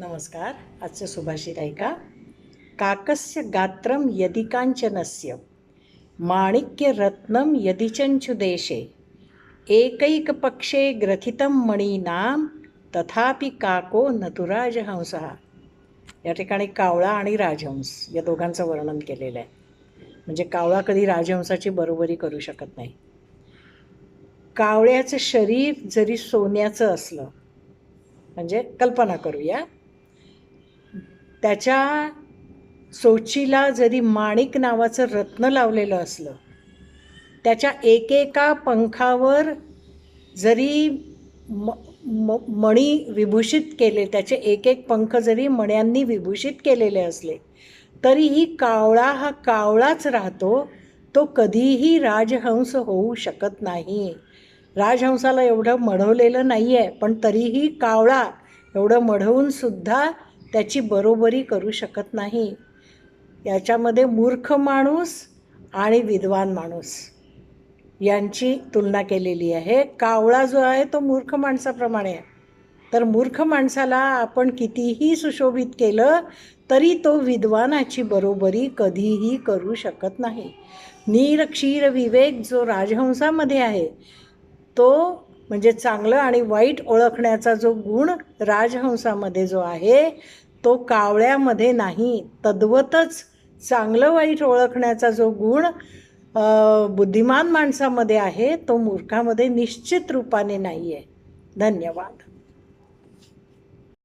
नमस्कार. आजचं सुभाषित ऐका. काकस्य गात्रम यदि कांचनस्य माणिक्यरत्नम यदि चंचुदेशे एकैकपक्षे ग्रथितं मणीनाम तथापि काको नतु राजहंसः. या ठिकाणी कावळा आणि राजहंस या दोघांचं वर्णन केलेलं आहे. म्हणजे कावळा कधी राजहंसाची बरोबरी करू शकत नाही. कावळ्याचं शरीर जरी सोन्याचं असलं, म्हणजे कल्पना करूया, त्याच्या चोचीला जरी माणिक नावाचं रत्न लावलेलं असलं, त्याच्या एकेका पंखावर जरी मणी विभूषित केले, त्याचे एक एक पंख जरी मण्यांनी विभूषित केलेले असले, तरीही कावळा हा कावळाच राहतो. तो कधीही राजहंस होऊ शकत नाही. राजहंसाला एवढं मढवलेलं नाही आहे, पण तरीही कावळा एवढं मढवून सुद्धा त्याची बरोबरी करू शकत नाही. याच्यामध्ये मूर्ख माणूस आणि विद्वान माणूस यांची तुलना केलेली आहे. कावळा जो आहे तो मूर्ख माणसाप्रमाणे आहे. तर मूर्ख माणसाला आपण कितीही सुशोभित केलं तरी तो विद्वानाची बरोबरी कधीही करू शकत नाही. नीर क्षीर विवेक जो राजहंसामध्ये आहे, तो म्हणजे चांगलं आणि वाईट ओळखण्याचा जो गुण राजहंसामध्ये जो आहे तो कावळ्यामध्ये नाही. तद्वतच चांगलं वाईट ओळखण्याचा जो गुण बुद्धिमान माणसामध्ये आहे तो मूर्खामध्ये निश्चित रूपाने नाही आहे. धन्यवाद.